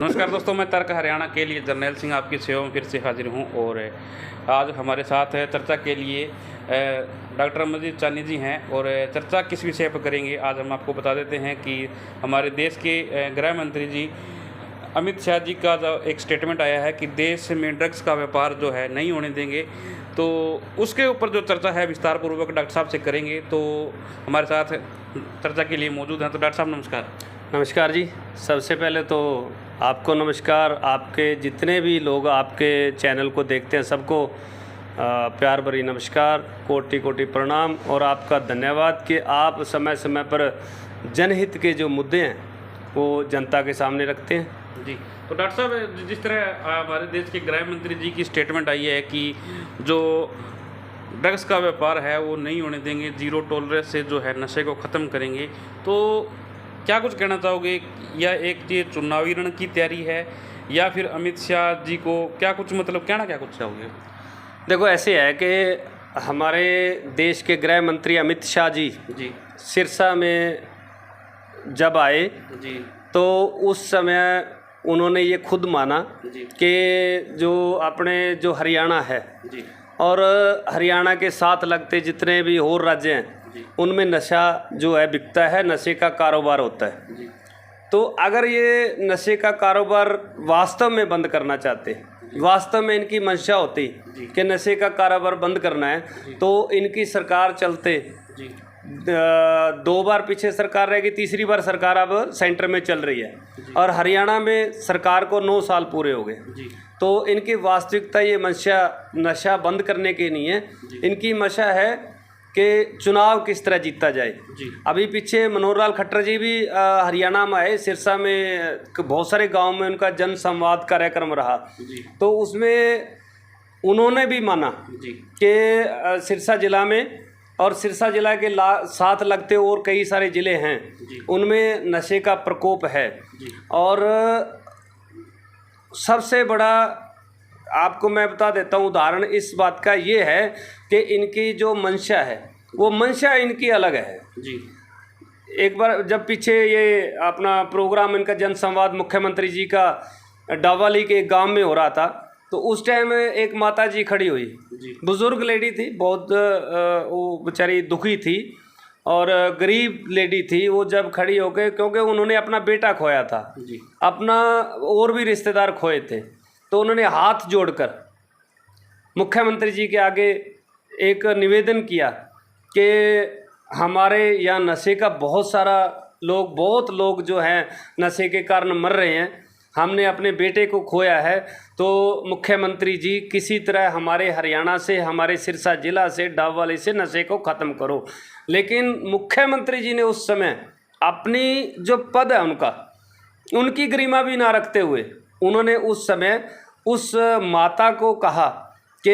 नमस्कार दोस्तों, मैं तर्क हरियाणा के लिए जर्नैल सिंह आपकी सेवा में फिर से हाजिर हूं और आज हमारे साथ चर्चा के लिए डॉक्टर अमरजीत चानी जी हैं। और चर्चा किस विषय पर करेंगे आज हम आपको बता देते हैं कि हमारे देश के गृह मंत्री जी अमित शाह जी का जो एक स्टेटमेंट आया है कि देश में ड्रग्स का व्यापार जो है नहीं होने देंगे, तो उसके ऊपर जो चर्चा है विस्तार पूर्वक डॉक्टर साहब से करेंगे। तो हमारे साथ चर्चा के लिए मौजूद हैं। तो डॉक्टर साहब नमस्कार। नमस्कार जी। सबसे पहले तो आपको नमस्कार, आपके जितने भी लोग आपके चैनल को देखते हैं सबको प्यार भरी नमस्कार, कोटि कोटि प्रणाम और आपका धन्यवाद कि आप समय समय पर जनहित के जो मुद्दे हैं वो जनता के सामने रखते हैं। जी, तो डॉक्टर साहब जिस तरह हमारे देश के गृह मंत्री जी की स्टेटमेंट आई है कि जो ड्रग्स का व्यापार है वो नहीं होने देंगे, जीरो टॉलरेंस से जो है नशे को ख़त्म करेंगे, तो क्या कुछ कहना चाहोगे? या एक ये चुनावी रण की तैयारी है या फिर अमित शाह जी को क्या कुछ मतलब कहना क्या कुछ चाहोगे? देखो, ऐसे है कि हमारे देश के गृह मंत्री अमित शाह जी सिरसा में जब आए जी, तो उस समय उन्होंने ये खुद माना कि जो अपने जो हरियाणा है जी, और हरियाणा के साथ लगते जितने भी और राज्य हैं उनमें नशा जो है बिकता है, नशे का कारोबार होता है। जी, तो अगर ये नशे का कारोबार वास्तव में बंद करना चाहते हैं, वास्तव में इनकी मंशा होती कि नशे का कारोबार बंद करना है, तो इनकी सरकार चलते जी, 2 बार पीछे सरकार रहेगी, तीसरी बार सरकार अब सेंटर में चल रही है और हरियाणा में सरकार को 9 साल पूरे हो गए। तो इनकी वास्तविकता ये मंशा नशा बंद करने की नहीं है, इनकी मंशा है कि चुनाव किस तरह जीता जाए। अभी पीछे मनोहर लाल खट्टर जी भी हरियाणा में आए, सिरसा में बहुत सारे गांव में उनका जन संवाद कार्यक्रम रहा, तो उसमें उन्होंने भी माना कि सिरसा जिला में और सिरसा जिला के साथ लगते और कई सारे ज़िले हैं उनमें नशे का प्रकोप है। और सबसे बड़ा आपको मैं बता देता हूँ उदाहरण इस बात का ये है कि इनकी जो मंशा है वो मंशा इनकी अलग है जी। एक बार जब पीछे ये अपना प्रोग्राम इनका जन संवाद मुख्यमंत्री जी का डावाली के गांव में हो रहा था, तो उस टाइम एक माता जी खड़ी हुई, बुजुर्ग लेडी थी, बहुत वो बेचारी दुखी थी और गरीब लेडी थी। वो जब खड़ी होकर, क्योंकि उन्होंने अपना बेटा खोया था, अपना और भी रिश्तेदार खोए थे, तो उन्होंने हाथ जोड़कर मुख्यमंत्री जी के आगे एक निवेदन किया कि हमारे यहाँ नशे का बहुत लोग जो हैं नशे के कारण मर रहे हैं, हमने अपने बेटे को खोया है, तो मुख्यमंत्री जी किसी तरह हमारे हरियाणा से, हमारे सिरसा जिला से, डाबवाली से नशे को ख़त्म करो। लेकिन मुख्यमंत्री जी ने उस समय अपनी जो पद है उनकी गरिमा भी ना रखते हुए उन्होंने उस समय उस माता को कहा कि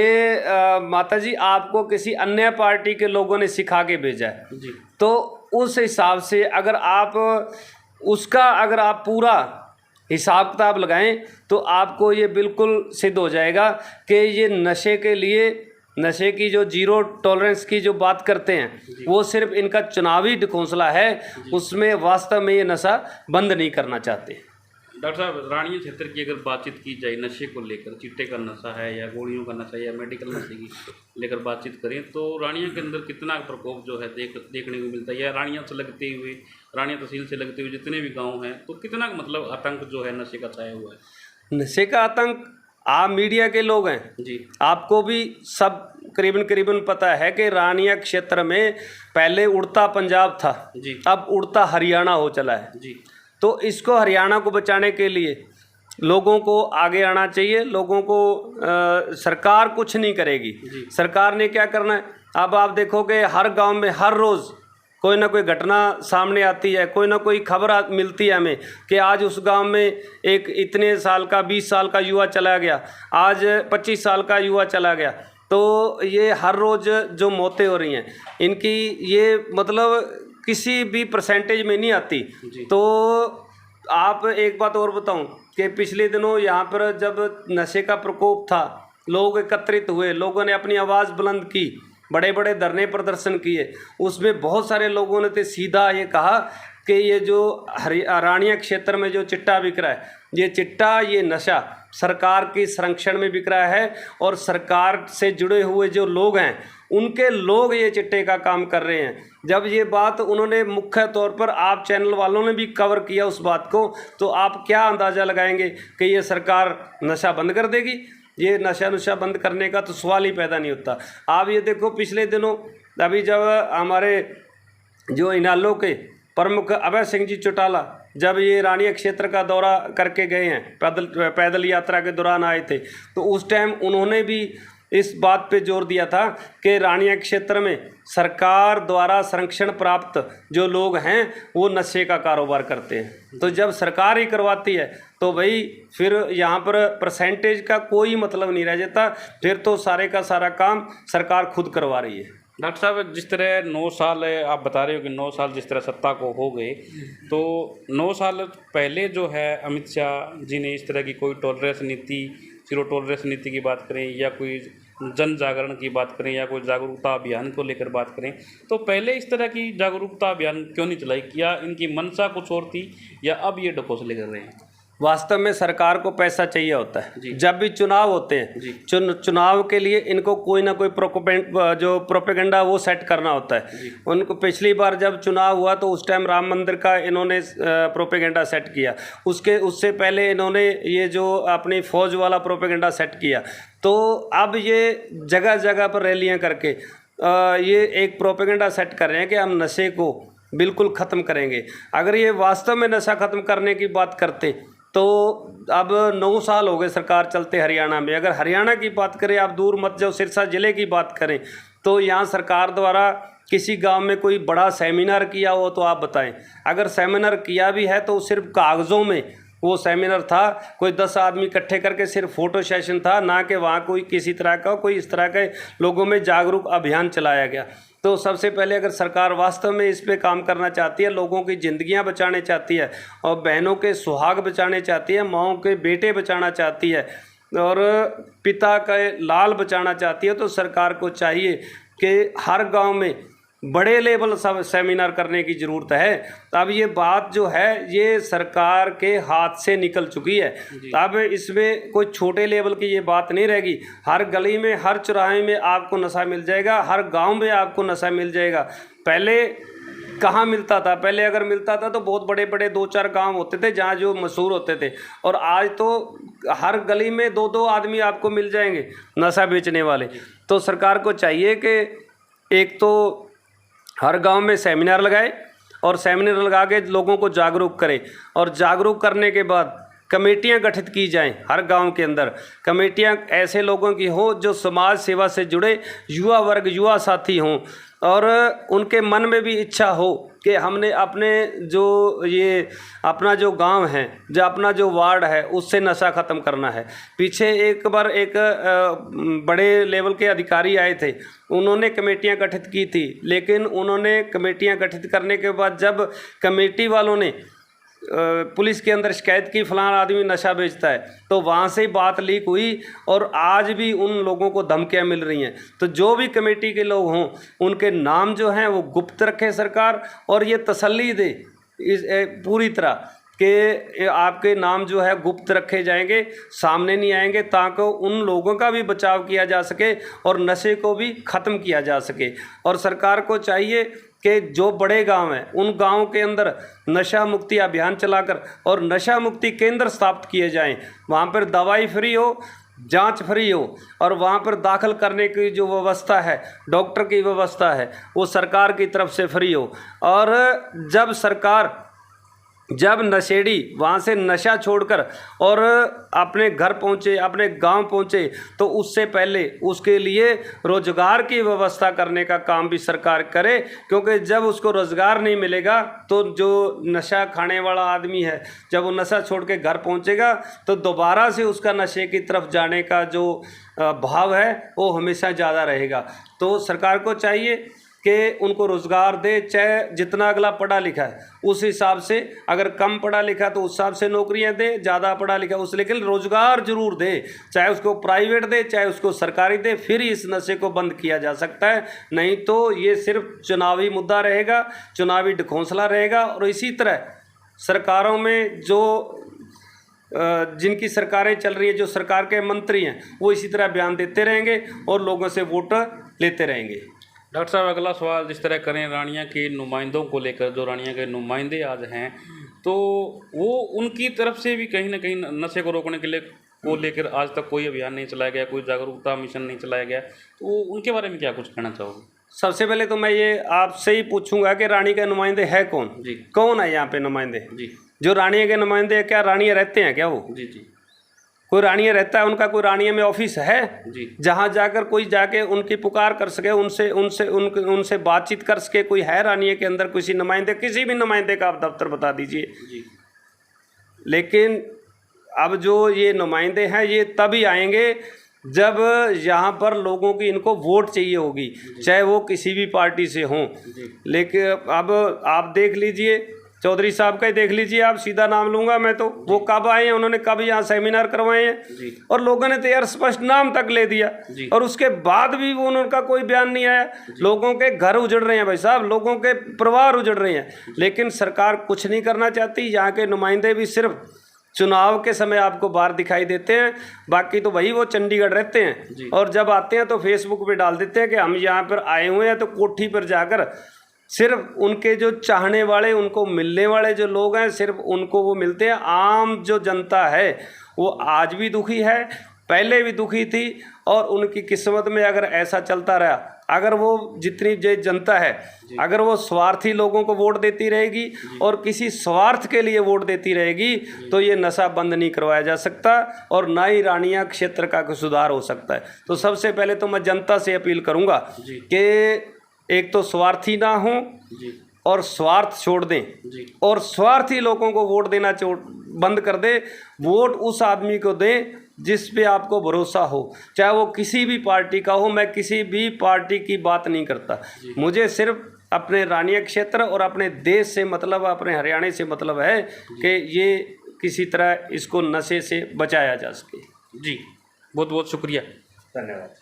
माता जी आपको किसी अन्य पार्टी के लोगों ने सिखा के भेजा है, तो उस हिसाब से अगर आप पूरा हिसाब किताब लगाएं तो आपको ये बिल्कुल सिद्ध हो जाएगा कि ये नशे की जो जीरो टॉलरेंस की जो बात करते हैं वो सिर्फ इनका चुनावी ढकोसला है, उसमें वास्तव में ये नशा बंद नहीं करना चाहते। डॉक्टर साहब, रानिया क्षेत्र की अगर बातचीत की जाए नशे को लेकर, चिट्टे का नशा है या गोलियों का नशा या मेडिकल नशे की लेकर बातचीत करें, तो रानिया के अंदर कितना प्रकोप जो है देखने को मिलता है? या रानिया तहसील से लगते हुए जितने भी गांव हैं, तो कितना मतलब आतंक जो है नशे का छाया हुआ है? नशे का आतंक आप मीडिया के लोग हैं जी, आपको भी सब करीबन पता है कि रानिया क्षेत्र में पहले उड़ता पंजाब था जी, अब उड़ता हरियाणा हो चला है जी। तो इसको हरियाणा को बचाने के लिए लोगों को आगे आना चाहिए। लोगों को सरकार कुछ नहीं करेगी, सरकार ने क्या करना है? अब आप देखोगे हर गांव में हर रोज़ कोई ना कोई घटना सामने आती है, कोई ना कोई खबर मिलती है हमें कि आज उस गांव में एक इतने साल का 20 साल का युवा चला गया, आज 25 साल का युवा चला गया। तो ये हर रोज़ जो मौतें हो रही हैं इनकी ये मतलब किसी भी परसेंटेज में नहीं आती। तो आप एक बात और बताऊं कि पिछले दिनों यहाँ पर जब नशे का प्रकोप था, लोग एकत्रित हुए, लोगों ने अपनी आवाज़ बुलंद की, बड़े बड़े धरने प्रदर्शन किए, उसमें बहुत सारे लोगों ने तो सीधा ये कहा कि ये जो रानिया क्षेत्र में जो चिट्टा बिक रहा है ये चिट्टा, ये नशा सरकार के संरक्षण में बिक रहा है और सरकार से जुड़े हुए जो लोग हैं उनके लोग ये चिट्टे का काम कर रहे हैं। जब ये बात उन्होंने मुख्य तौर पर आप चैनल वालों ने भी कवर किया उस बात को, तो आप क्या अंदाज़ा लगाएंगे कि ये सरकार नशा बंद कर देगी? ये नशा बंद करने का तो सवाल ही पैदा नहीं होता। आप ये देखो, पिछले दिनों अभी जब हमारे जो इनालो के प्रमुख अभय सिंह जी चौटाला जब ये रानिया क्षेत्र का दौरा करके गए हैं, पैदल यात्रा के दौरान आए थे, तो उस टाइम उन्होंने भी इस बात पे जोर दिया था कि रानिया क्षेत्र में सरकार द्वारा संरक्षण प्राप्त जो लोग हैं वो नशे का कारोबार करते हैं। तो जब सरकार ही करवाती है तो भाई फिर यहाँ पर परसेंटेज का कोई मतलब नहीं रह जाता, फिर तो सारे का सारा काम सरकार खुद करवा रही है। डॉक्टर साहब, जिस तरह 9 साल आप बता रहे हो कि 9 साल जिस तरह सत्ता को हो गए, तो 9 साल पहले जो है अमित शाह जी ने इस तरह की कोई टॉलरेंस नीति, जीरो टॉलरेंस नीति की बात करें या कोई जन जागरण की बात करें या कोई जागरूकता अभियान को लेकर बात करें, तो पहले इस तरह की जागरूकता अभियान क्यों नहीं चलाई? क्या इनकी मंशा कुछ और थी या अब ये ढकोसले कर रहे हैं? वास्तव में सरकार को पैसा चाहिए होता है। जब भी चुनाव होते हैं, चुनाव के लिए इनको कोई ना कोई प्रोपेगेंडा वो सेट करना होता है। उनको पिछली बार जब चुनाव हुआ तो उस टाइम राम मंदिर का इन्होंने प्रोपेगेंडा सेट किया, उससे पहले इन्होंने ये जो अपनी फौज वाला प्रोपेगेंडा सेट किया। तो अब ये जगह जगह पर रैलियाँ करके ये एक प्रोपेगेंडा सेट कर रहे हैं कि हम नशे को बिल्कुल ख़त्म करेंगे। अगर ये वास्तव में नशा ख़त्म करने की बात करते तो अब 9 साल हो गए सरकार चलते हरियाणा में। अगर हरियाणा की बात करें, आप दूर मत जाओ, सिरसा ज़िले की बात करें, तो यहाँ सरकार द्वारा किसी गांव में कोई बड़ा सेमिनार किया हो तो आप बताएं। अगर सेमिनार किया भी है तो सिर्फ कागज़ों में वो सेमिनार था, कोई 10 आदमी इकट्ठे करके सिर्फ फ़ोटो सेशन था, ना कि वहाँ कोई किसी तरह का कोई इस तरह के लोगों में जागरूक अभियान चलाया गया। तो सबसे पहले अगर सरकार वास्तव में इस पे काम करना चाहती है, लोगों की ज़िंदगियां बचाने चाहती है और बहनों के सुहाग बचाने चाहती है, माओं के बेटे बचाना चाहती है और पिता का लाल बचाना चाहती है, तो सरकार को चाहिए कि हर गांव में बड़े लेवल सब सेमिनार करने की ज़रूरत है। अब ये बात जो है ये सरकार के हाथ से निकल चुकी है। अब इसमें कोई छोटे लेवल की ये बात नहीं रहेगी। हर गली में, हर चौराहे में आपको नशा मिल जाएगा, हर गांव में आपको नशा मिल जाएगा। पहले कहाँ मिलता था? पहले अगर मिलता था तो बहुत बड़े बड़े 2-4 गांव होते थे जहाँ जो मशहूर होते थे, और आज तो हर गली में 2-2 आदमी आपको मिल जाएंगे नशा बेचने वाले। तो सरकार को चाहिए कि एक तो हर गांव में सेमिनार लगाए और सेमिनार लगा के लोगों को जागरूक करे, और जागरूक करने के बाद कमेटियां गठित की जाएं। हर गांव के अंदर कमेटियां ऐसे लोगों की हो जो समाज सेवा से जुड़े युवा वर्ग, युवा साथी हों, और उनके मन में भी इच्छा हो कि हमने अपने अपना जो गांव है, जो अपना जो वार्ड है, उससे नशा ख़त्म करना है। पीछे एक बार एक बड़े लेवल के अधिकारी आए थे, उन्होंने कमेटियां गठित की थी, लेकिन उन्होंने कमेटियां गठित करने के बाद जब कमेटी वालों ने पुलिस के अंदर शिकायत की फलाना आदमी नशा बेचता है, तो वहाँ से ही बात लीक हुई और आज भी उन लोगों को धमकियाँ मिल रही हैं। तो जो भी कमेटी के लोग हों उनके नाम जो हैं वो गुप्त रखे सरकार, और ये तसल्ली दे इस पूरी तरह कि आपके नाम जो है गुप्त रखे जाएंगे, सामने नहीं आएंगे, ताकि उन लोगों का भी बचाव किया जा सके और नशे को भी ख़त्म किया जा सके। और सरकार को चाहिए कि जो बड़े गांव हैं उन गांव के अंदर नशा मुक्ति अभियान चलाकर और नशा मुक्ति केंद्र स्थापित किए जाएं। वहाँ पर दवाई फ्री हो, जांच फ्री हो, और वहाँ पर दाखिल करने की जो व्यवस्था है, डॉक्टर की व्यवस्था है, वो सरकार की तरफ से फ्री हो। और जब नशेड़ी वहाँ से नशा छोड़कर और अपने घर पहुँचे, अपने गांव पहुँचे, तो उससे पहले उसके लिए रोज़गार की व्यवस्था करने का काम भी सरकार करे, क्योंकि जब उसको रोज़गार नहीं मिलेगा तो जो नशा खाने वाला आदमी है, जब वो नशा छोड़ के घर पहुँचेगा तो दोबारा से उसका नशे की तरफ जाने का जो भाव है वो हमेशा ज़्यादा रहेगा। तो सरकार को चाहिए कि उनको रोज़गार दे, चाहे जितना अगला पढ़ा लिखा है उस हिसाब से, अगर कम पढ़ा लिखा तो उस हिसाब से नौकरियां दे, ज़्यादा पढ़ा लिखा उस, लेकिन रोज़गार जरूर दे, चाहे उसको प्राइवेट दे चाहे उसको सरकारी दे, फिर इस नशे को बंद किया जा सकता है। नहीं तो ये सिर्फ चुनावी मुद्दा रहेगा, चुनावी ढकोसला रहेगा। और इसी तरह सरकारों में जो जिनकी सरकारें चल रही है, जो सरकार के मंत्री हैं, वो इसी तरह बयान देते रहेंगे और लोगों से वोट लेते रहेंगे। डॉक्टर साहब, अगला सवाल जिस तरह करें रानिया के नुमाइंदों को लेकर, जो रानिया के नुमाइंदे आज हैं, तो वो उनकी तरफ से भी कहीं ना कहीं नशे को रोकने के लिए को लेकर आज तक कोई अभियान नहीं चलाया गया, कोई जागरूकता मिशन नहीं चलाया गया, तो उनके बारे में क्या कुछ कहना चाहोगे? सबसे पहले तो मैं ये आपसे ही पूछूंगा कि रानी के नुमाइंदे है कौन? जी, कौन है यहाँ पे नुमाइंदे? जी, जो रानिया के नुमाइंदे हैं, क्या रानिया रहते हैं क्या वो? जी, जी, कोई रानिया रहता है? उनका कोई रानिया में ऑफिस है जी, जहाँ जाकर कोई जाके उनकी पुकार कर सके, उनसे बातचीत कर सके? कोई है रानिया के अंदर किसी नुमाइंदे? किसी भी नुमाइंदे का आप दफ्तर बता दीजिए। जी, लेकिन अब जो ये नुमाइंदे हैं, ये तभी आएंगे जब यहाँ पर लोगों की इनको वोट चाहिए होगी, चाहे वो किसी भी पार्टी से हों। लेकिन अब आप देख लीजिए, चौधरी साहब का ही देख लीजिए, आप सीधा नाम लूँगा मैं तो, वो कब आए हैं, उन्होंने कब यहाँ सेमिनार करवाए हैं, और लोगों ने तो यार स्पष्ट नाम तक ले दिया, और उसके बाद भी वो उनका कोई बयान नहीं आया। लोगों के घर उजड़ रहे हैं भाई साहब, लोगों के परिवार उजड़ रहे हैं, लेकिन सरकार कुछ नहीं करना चाहती। यहाँ के नुमाइंदे भी सिर्फ चुनाव के समय आपको बाहर दिखाई देते हैं, बाकी तो वही वो चंडीगढ़ रहते हैं, और जब आते हैं तो फेसबुक पे डाल देते हैं कि हम यहाँ पर आए हुए हैं, तो कोठी पर जाकर सिर्फ उनके जो चाहने वाले, उनको मिलने वाले जो लोग हैं, सिर्फ उनको वो मिलते हैं। आम जो जनता है वो आज भी दुखी है, पहले भी दुखी थी, और उनकी किस्मत में अगर ऐसा चलता रहा, अगर वो जितनी जो जनता है, अगर वो स्वार्थी लोगों को वोट देती रहेगी और किसी स्वार्थ के लिए वोट देती रहेगी, तो ये नशा बंद नहीं करवाया जा सकता, और ना ही रानिया क्षेत्र का सुधार हो सकता है। तो सबसे पहले तो मैं जनता से अपील करूँगा कि एक तो स्वार्थी ना हो, और स्वार्थ छोड़ दें, और स्वार्थी लोगों को वोट देना बंद कर दे। वोट उस आदमी को दें जिस पे आपको भरोसा हो, चाहे वो किसी भी पार्टी का हो। मैं किसी भी पार्टी की बात नहीं करता, मुझे सिर्फ अपने रानिया क्षेत्र और अपने देश से मतलब, अपने हरियाणा से मतलब है कि ये किसी तरह इसको नशे से बचाया जा सके। जी, बहुत बहुत शुक्रिया, धन्यवाद।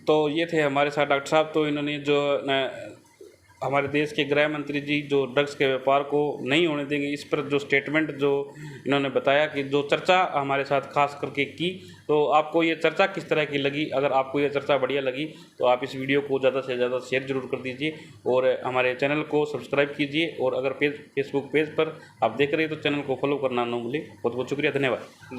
तो ये थे हमारे साथ डॉक्टर साहब। तो इन्होंने जो हमारे देश के गृह मंत्री जी जो ड्रग्स के व्यापार को नहीं होने देंगे, इस पर जो स्टेटमेंट जो इन्होंने बताया, कि जो चर्चा हमारे साथ खास करके की, तो आपको ये चर्चा किस तरह की लगी? अगर आपको ये चर्चा बढ़िया लगी तो आप इस वीडियो को ज़्यादा से ज़्यादा शेयर जरूर कर दीजिए, और हमारे चैनल को सब्सक्राइब कीजिए, और अगर फेसबुक पेज पर आप देख रहे हैं तो चैनल को फॉलो करना ना भूलें। बहुत बहुत शुक्रिया, धन्यवाद।